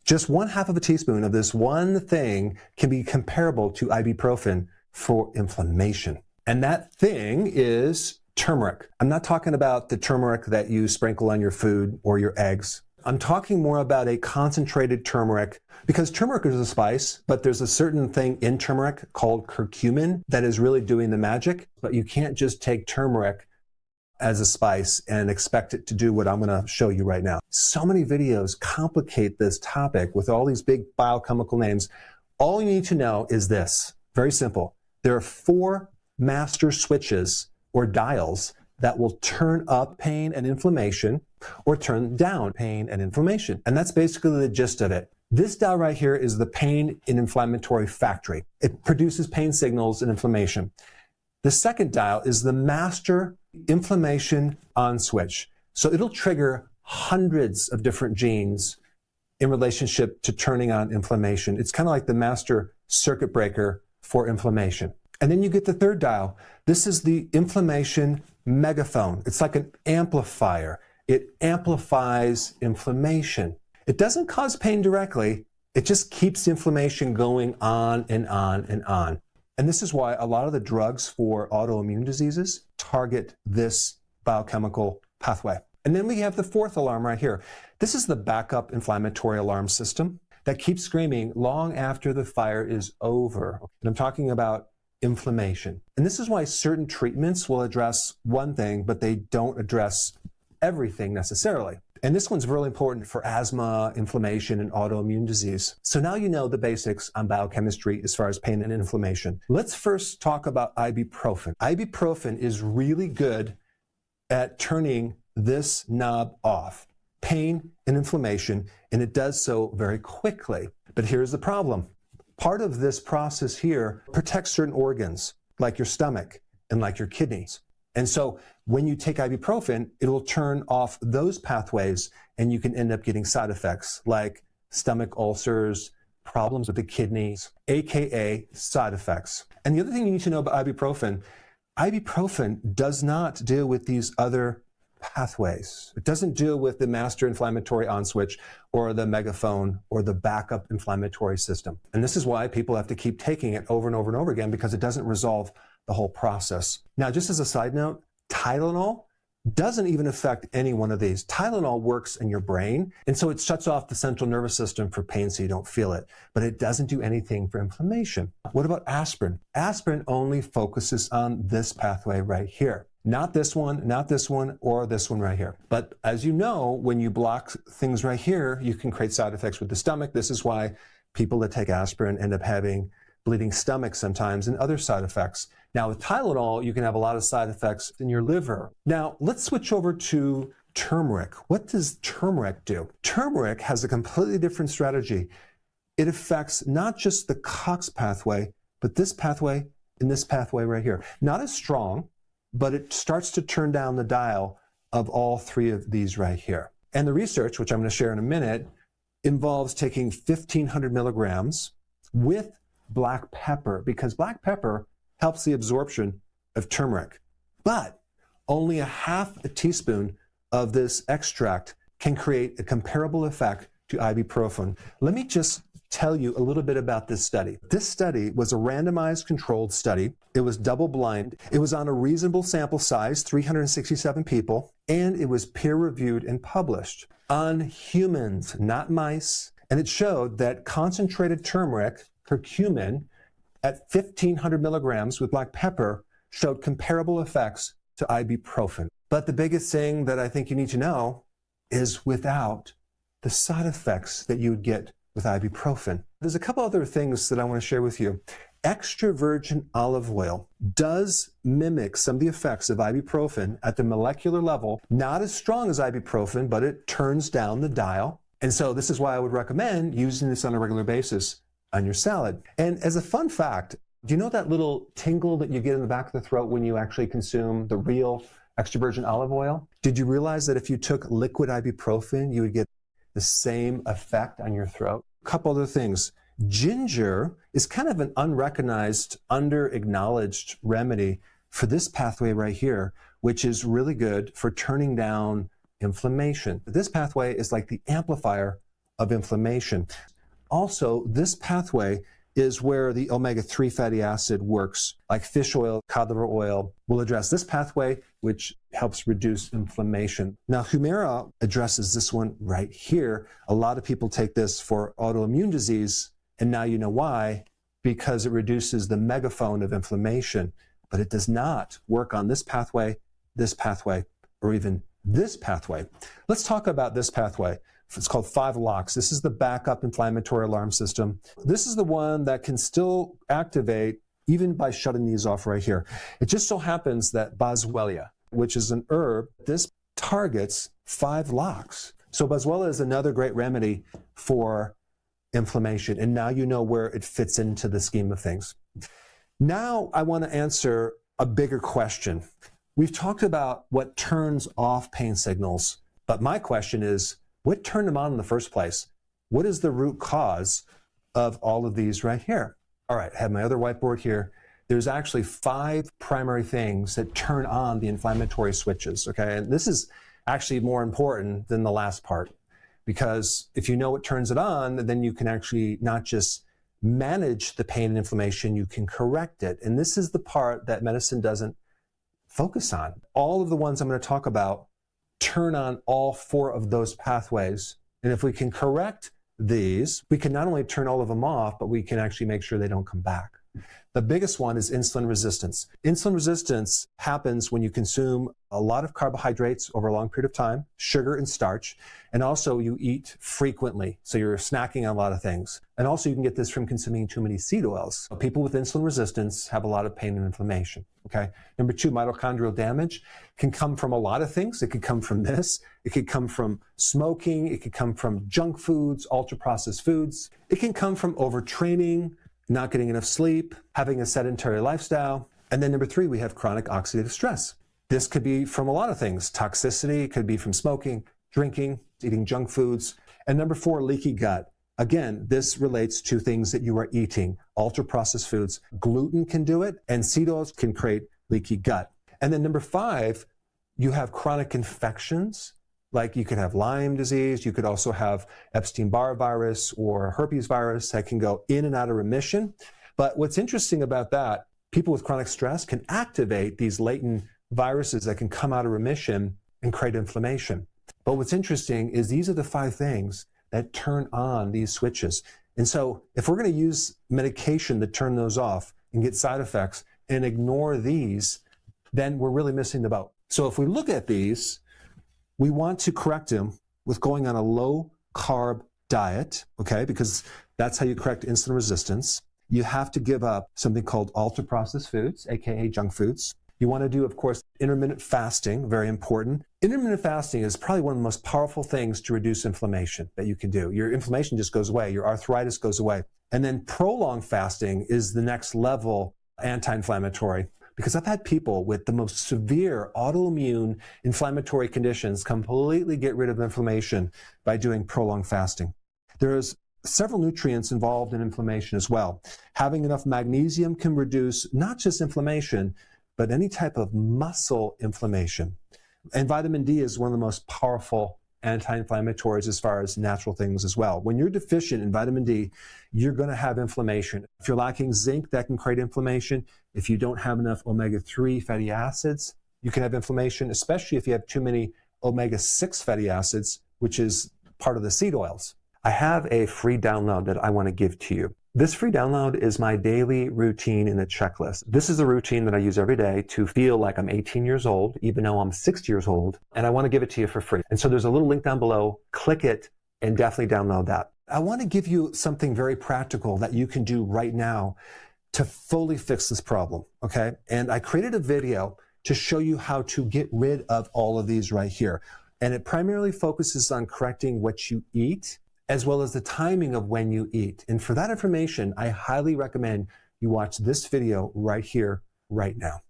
Just 1/2 teaspoon of this one thing can be comparable to ibuprofen for inflammation. And that thing is turmeric. I'm not talking about the turmeric that you sprinkle on your food or your eggs. I'm talking more about a concentrated turmeric, because turmeric is a spice, but there's a certain thing in turmeric called curcumin that is really doing the magic. But you can't just take turmeric as a spice and expect it to do what I'm going to show you right now. So many videos complicate this topic with all these big biochemical names. All you need to know is this, very simple. There are 4 master switches or dials that will turn up pain and inflammation or turn down pain and inflammation. And that's basically the gist of it. This dial right here is the pain and inflammatory factory. It produces pain signals and inflammation. The second dial is the master inflammation on switch. So it'll trigger hundreds of different genes in relationship to turning on inflammation. It's kind of like the master circuit breaker for inflammation. And then you get the third dial. This is the inflammation megaphone. It's like an amplifier. It amplifies inflammation. It doesn't cause pain directly. It just keeps the inflammation going on and on and on. And this is why a lot of the drugs for autoimmune diseases target this biochemical pathway. And then we have the fourth alarm right here. This is the backup inflammatory alarm system that keeps screaming long after the fire is over. And I'm talking about inflammation. And this is why certain treatments will address one thing, but they don't address everything necessarily. And this one's really important for asthma, inflammation, and autoimmune disease. So now you know the basics on biochemistry as far as pain and inflammation. Let's first talk about ibuprofen. Ibuprofen is really good at turning this knob off, pain and inflammation, and it does so very quickly. But here's the problem. Part of this process here protects certain organs, like your stomach and like your kidneys. And so when you take ibuprofen, it will turn off those pathways, and you can end up getting side effects like stomach ulcers, problems with the kidneys, aka side effects. And the other thing you need to know about ibuprofen, ibuprofen does not deal with these other pathways. It doesn't deal with the master inflammatory on switch or the megaphone or the backup inflammatory system. And this is why people have to keep taking it over and over and over again, because it doesn't resolve the whole process. Now, just as a side note, Tylenol doesn't even affect any one of these. Tylenol works in your brain, and so it shuts off the central nervous system for pain so you don't feel it, but it doesn't do anything for inflammation. What about aspirin? Aspirin only focuses on this pathway right here. Not this one, or this one right here. But as you know, when you block things right here, you can create side effects with the stomach. This is why people that take aspirin end up having bleeding stomach sometimes and other side effects. Now with Tylenol, you can have a lot of side effects in your liver. Now let's switch over to turmeric. What does turmeric do? Turmeric has a completely different strategy. It affects not just the COX pathway, but this pathway and this pathway right here. Not as strong, but it starts to turn down the dial of all 3 of these right here. And the research, which I'm going to share in a minute, involves taking 1,500 milligrams with black pepper, because black pepper helps the absorption of turmeric. But only 1/2 teaspoon of this extract can create a comparable effect to ibuprofen. Let me just tell you a little bit about this study. This study was a randomized controlled study. It was double-blind. It was on a reasonable sample size, 367 people, and it was peer-reviewed and published on humans, not mice. And it showed that concentrated turmeric, curcumin, at 1,500 milligrams with black pepper showed comparable effects to ibuprofen. But the biggest thing that I think you need to know is without the side effects that you would get with ibuprofen. There's a couple other things that I want to share with you. Extra virgin olive oil does mimic some of the effects of ibuprofen at the molecular level. Not as strong as ibuprofen, but it turns down the dial. And so this is why I would recommend using this on a regular basis on your salad. And as a fun fact, do you know that little tingle that you get in the back of the throat when you actually consume the real extra virgin olive oil? Did you realize that if you took liquid ibuprofen, you would get the same effect on your throat? A couple other things. Ginger is kind of an unrecognized, under-acknowledged remedy for this pathway right here, which is really good for turning down inflammation. This pathway is like the amplifier of inflammation. Also, this pathway is where the omega-3 fatty acid works, like fish oil, cod liver oil will address this pathway, which helps reduce inflammation. Now, Humira addresses this one right here. A lot of people take this for autoimmune disease, and now you know why, because it reduces the megaphone of inflammation, but it does not work on this pathway, or even this pathway. Let's talk about this pathway. It's called 5-LOX. This is the backup inflammatory alarm system. This is the one that can still activate even by shutting these off right here. It just so happens that Boswellia, which is an herb, this targets 5-LOX. So Boswellia is another great remedy for inflammation. And now you know where it fits into the scheme of things. Now I want to answer a bigger question. We've talked about what turns off pain signals, but my question is, what turned them on in the first place? What is the root cause of all of these right here? All right, I have my other whiteboard here. There's actually 5 primary things that turn on the inflammatory switches, okay? And this is actually more important than the last part, because if you know what turns it on, then you can actually not just manage the pain and inflammation, you can correct it. And this is the part that medicine doesn't focus on. All of the ones I'm going to talk about turn on all 4 of those pathways. And if we can correct these, we can not only turn all of them off, but we can actually make sure they don't come back. The biggest one is insulin resistance. Insulin resistance happens when you consume a lot of carbohydrates over a long period of time, sugar and starch, and also you eat frequently. So you're snacking on a lot of things. And also you can get this from consuming too many seed oils. People with insulin resistance have a lot of pain and inflammation. Okay. Number 2, mitochondrial damage can come from a lot of things. It could come from this. It could come from smoking. It could come from junk foods, ultra-processed foods. It can come from overtraining, not getting enough sleep, having a sedentary lifestyle. And then number 3, we have chronic oxidative stress. This could be from a lot of things. Toxicity, it could be from smoking, drinking, eating junk foods. And number 4, leaky gut. Again, this relates to things that you are eating, ultra-processed foods. Gluten can do it, and seed oils can create leaky gut. And then number 5, you have chronic infections. Like you could have Lyme disease, you could also have Epstein-Barr virus or herpes virus that can go in and out of remission. But what's interesting about that, people with chronic stress can activate these latent viruses that can come out of remission and create inflammation. But what's interesting is these are the 5 things that turn on these switches. And so if we're going to use medication to turn those off and get side effects and ignore these, then we're really missing the boat. So if we look at these, we want to correct them with going on a low-carb diet, okay, because that's how you correct insulin resistance. You have to give up something called ultra-processed foods, aka junk foods. You want to do, of course, intermittent fasting, very important. Intermittent fasting is probably one of the most powerful things to reduce inflammation that you can do. Your inflammation just goes away, your arthritis goes away. And then prolonged fasting is the next level anti-inflammatory. Because I've had people with the most severe autoimmune inflammatory conditions completely get rid of inflammation by doing prolonged fasting. There's several nutrients involved in inflammation as well. Having enough magnesium can reduce not just inflammation, but any type of muscle inflammation. And vitamin D is one of the most powerful anti-inflammatories as far as natural things as well. When you're deficient in vitamin D, you're going to have inflammation. If you're lacking zinc, that can create inflammation. If you don't have enough omega-3 fatty acids, you can have inflammation, especially if you have too many omega-6 fatty acids, which is part of the seed oils. I have a free download that I want to give to you. This free download is my daily routine in a checklist. This is the routine that I use every day to feel like I'm 18 years old, even though I'm 60 years old, and I want to give it to you for free. And so there's a little link down below. Click it and definitely download that. I want to give you something very practical that you can do right now to fully fix this problem, okay? And I created a video to show you how to get rid of all of these right here. And it primarily focuses on correcting what you eat, as well as the timing of when you eat. And for that information, I highly recommend you watch this video right here, right now.